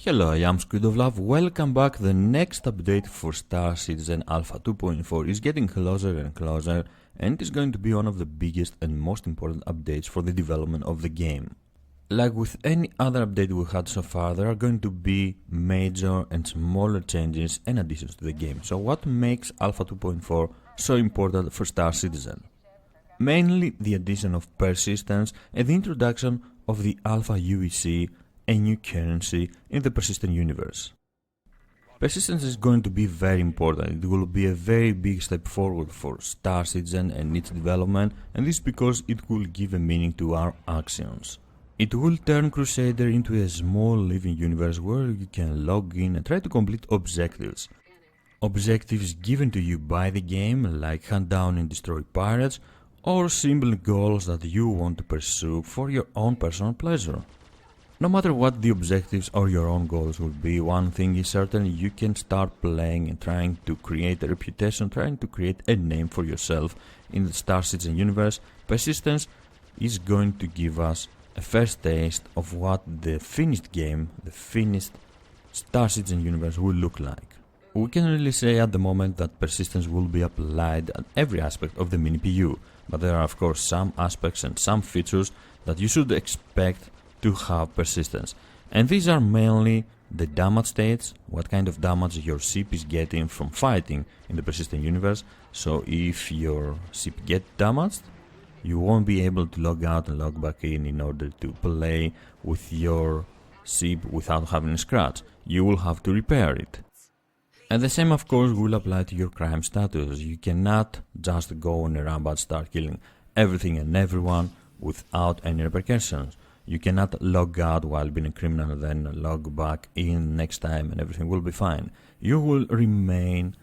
Hello, I am SquidofLove. Welcome back. The next update for Star Citizen Alpha 2.4 is getting closer and closer, and is going to be one of the biggest and most important updates for the development of the game. Like with any other update we had so far, there are going to be major and smaller changes and additions to the game. So what makes Alpha 2.4 so important for Star Citizen? Mainly the addition of persistence and the introduction of the Alpha UEC, a new currency in the persistent universe. Persistence is going to be very important. It will be a very big step forward for Star Citizen and its development, and this because it will give a meaning to our actions. It will turn Crusader into a small living universe where you can log in and try to complete objectives. Objectives given to you by the game, like hunt down and destroy pirates, or simple goals that you want to pursue for your own personal pleasure. No matter what the objectives or your own goals will be, one thing is certain: you can start playing and trying to create a reputation, trying to create a name for yourself in the Star Citizen universe. Persistence is going to give us a first taste of what the finished game, the finished Star Citizen universe will look like. We can really say at the moment that persistence will be applied at every aspect of the mini PU, but there are of course some aspects and some features that you should expect to have persistence, and these are mainly the damage states, what kind of damage your ship is getting from fighting in the persistent universe. So if your ship gets damaged, you won't be able to log out and log back in order to play with your ship without having a scratch. You will have to repair it. And the same of course will apply to your crime status. You cannot just go on a rampage, start killing everything and everyone without any repercussions. You cannot log out while being a criminal and then log back in next time and everything will be fine. You will remain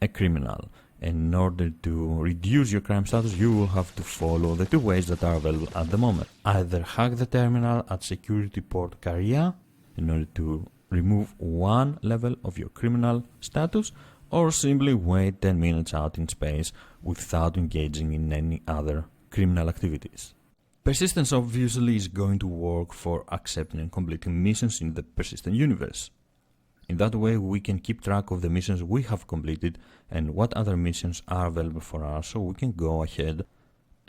a criminal. In order to reduce your crime status, you will have to follow the two ways that are available at the moment. Either hack the terminal at security port Caria in order to remove one level of your criminal status, or simply wait 10 minutes out in space without engaging in any other criminal activities. Persistence obviously is going to work for accepting and completing missions in the persistent universe. In that way we can keep track of the missions we have completed and what other missions are available for us, so we can go ahead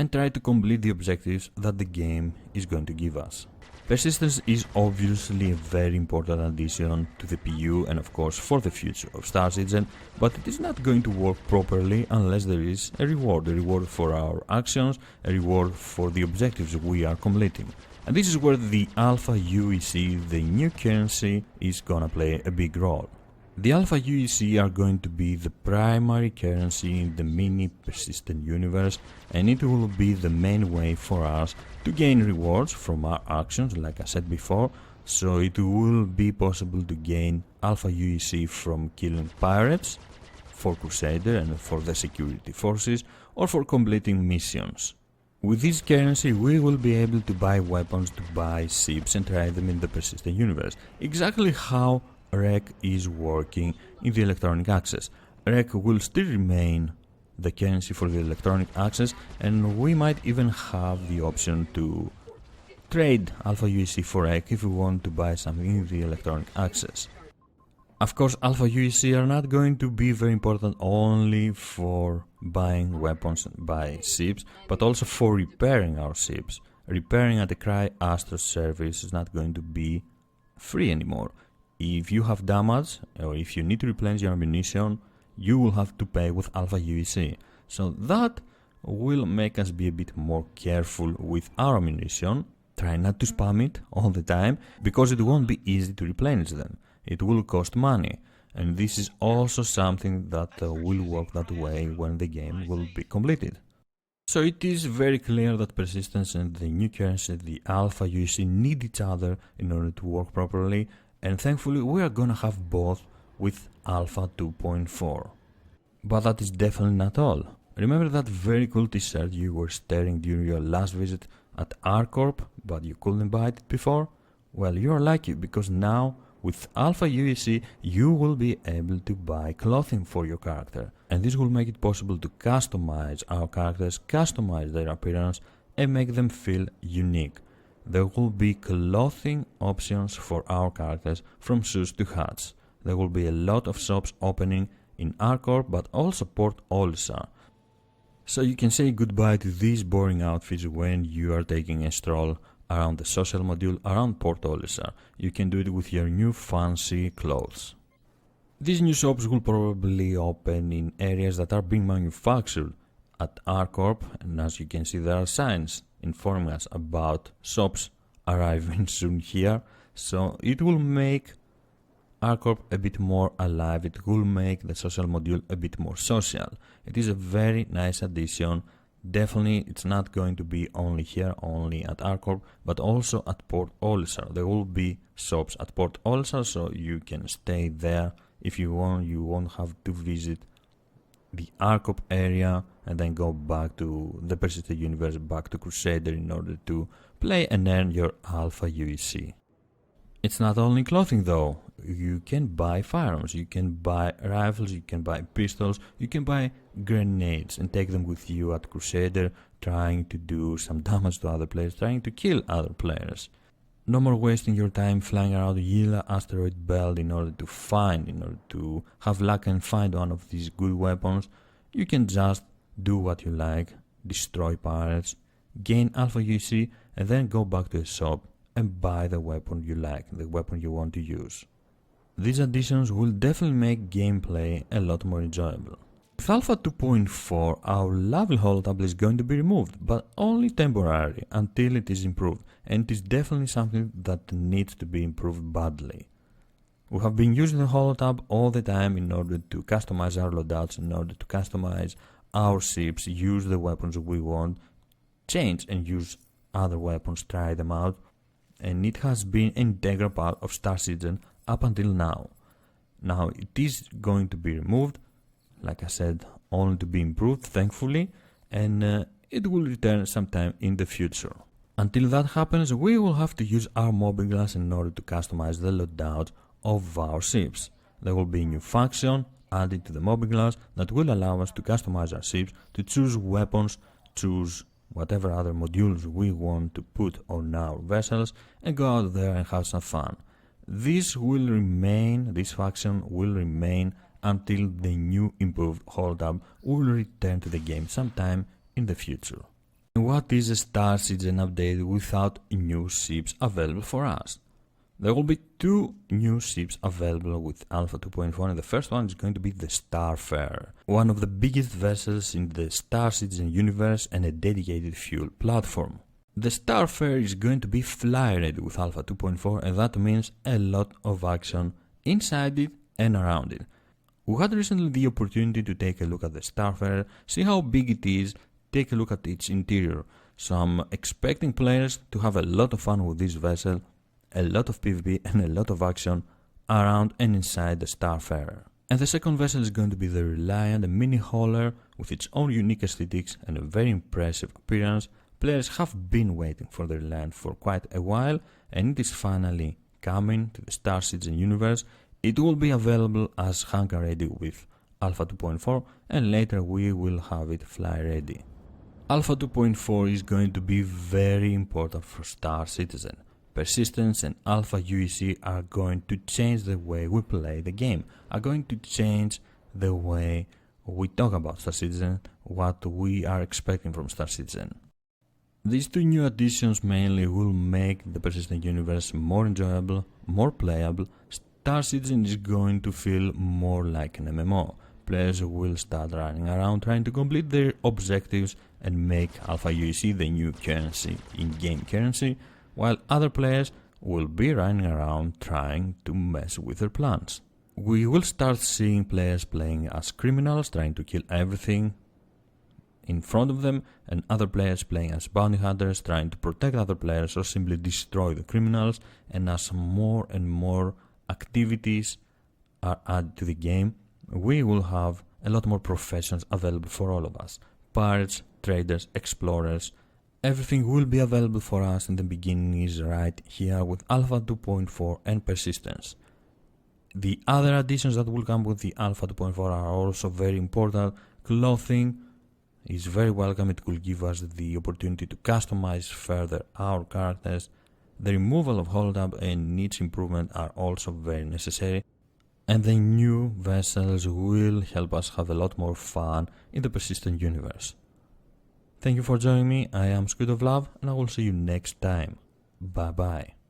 and try to complete the objectives that the game is going to give us. Persistence is obviously a very important addition to the PU and of course for the future of Star Citizen, but it is not going to work properly unless there is a reward for our actions, a reward for the objectives we are completing. And this is where the Alpha UEC, the new currency, is gonna play a big role. The Alpha UEC are going to be the primary currency in the mini persistent universe, and it will be the main way for us to gain rewards from our actions, like I said before. So it will be possible to gain Alpha UEC from killing pirates, for Crusader and for the security forces, or for completing missions. With this currency we will be able to buy weapons, to buy ships and trade them in the persistent universe. Exactly how REC is working in the electronic access. REC will still remain the currency for the electronic access, and we might even have the option to trade Alpha UEC for REC if we want to buy something in the electronic access. Of course, Alpha UEC are not going to be very important only for buying weapons and buy ships, but also for repairing our ships. Repairing at the Cry Astro service is not going to be free anymore. If you have damage or if you need to replenish your ammunition, you will have to pay with Alpha UEC. So that will make us be a bit more careful with our ammunition. Try not to spam it all the time, because it won't be easy to replenish them. It will cost money, and this is also something that will work that way when the game will be completed. So it is very clear that persistence and the new currency, the Alpha UEC, need each other in order to work properly, and thankfully we are gonna have both with Alpha 2.4. But that is definitely not all. Remember that very cool t-shirt you were staring during your last visit at R-Corp, but you couldn't buy it before? Well, you are lucky, because now with Alpha UEC you will be able to buy clothing for your character, and this will make it possible to customize our characters, customize their appearance and make them feel unique. there will be clothing options for our characters from shoes to hats. There will be a lot of shops opening in Arcorp but also Port Olisar. So you can say goodbye to these boring outfits when you are taking a stroll around the social module around Port Olisar. You can do it with your new fancy clothes. These new shops will probably open in areas that are being manufactured at Arcorp, and as you can see there are signs informing us about shops arriving soon here, so it will make Arcorp a bit more alive, it will make the social module a bit more social. It is a very nice addition. Definitely it's not going to be only here, only at Arcorp, but also at Port Olisar. There will be shops at Port Olisar, so you can stay there if you want. You won't have to visit the Arcorp area and then go back to the persistent universe, back to Crusader in order to play and earn your Alpha UEC. It's not only clothing though. You can buy firearms, you can buy rifles, you can buy pistols, you can buy grenades and take them with you at Crusader, trying to do some damage to other players, trying to kill other players. No more wasting your time flying around the Yila asteroid belt in order to have luck and find one of these good weapons. You can just do what you like, destroy pirates, gain Alpha UEC, and then go back to the shop and buy the weapon you like, the weapon you want to use. These additions will definitely make gameplay a lot more enjoyable. With Alpha 2.4, our level holotab is going to be removed, but only temporarily until it is improved, and it is definitely something that needs to be improved badly. We have been using the holotab all the time in order to customize our loadouts, in order to customize our ships, use the weapons we want, change and use other weapons, try them out, and it has been an integral part of Star Citizen up until now. Now it is going to be removed, like I said, only to be improved, thankfully, and it will return sometime in the future. Until that happens, we will have to use our mobiglass in order to customize the loadout of our ships. There will be a new faction added to the mobiglass that will allow us to customize our ships, to choose weapons, choose whatever other modules we want to put on our vessels, and go out there and have some fun. This faction will remain until the new improved holotab will return to the game sometime in the future. What is a Star Citizen update without new ships available for us? There will be two new ships available with Alpha 2.4, and the first one is going to be the Starfarer, one of the biggest vessels in the Star Citizen universe and a dedicated fuel platform. The Starfarer is going to be fly ready with Alpha 2.4, and that means a lot of action inside it and around it. We had recently the opportunity to take a look at the Starfarer, see how big it is, take a look at its interior. So I'm expecting players to have a lot of fun with this vessel, a lot of PvP and a lot of action around and inside the Starfarer. And the second vessel is going to be the Reliant, a mini hauler with its own unique aesthetics and a very impressive appearance. Players have been waiting for the Reliant for quite a while, and it is finally coming to the Star Citizen universe. It will be available as Hangar ready with Alpha 2.4, and later we will have it fly ready. Alpha 2.4 is going to be very important for Star Citizen. Persistence and Alpha UEC are going to change the way we play the game, are going to change the way we talk about Star Citizen, what we are expecting from Star Citizen. These two new additions mainly will make the Persistent universe more enjoyable, more playable. Star Citizen is going to feel more like an MMO. Players will start running around trying to complete their objectives and make Alpha UEC the new currency, in-game currency, while other players will be running around trying to mess with their plans. We will start seeing players playing as criminals, trying to kill everything in front of them, and other players playing as bounty hunters, trying to protect other players or simply destroy the criminals. And as more and more activities are added to the game, we will have a lot more professions available for all of us. Pirates, traders, explorers, everything will be available for us in the beginning is right here with Alpha 2.4 and Persistence. The other additions that will come with the Alpha 2.4 are also very important. Clothing, is very welcome. It will give us the opportunity to customize further our characters. The removal of holotab and niche improvement are also very necessary, and the new vessels will help us have a lot more fun in the persistent universe. Thank you for joining me. I am SquidofLove, and I will see you next time. Bye bye.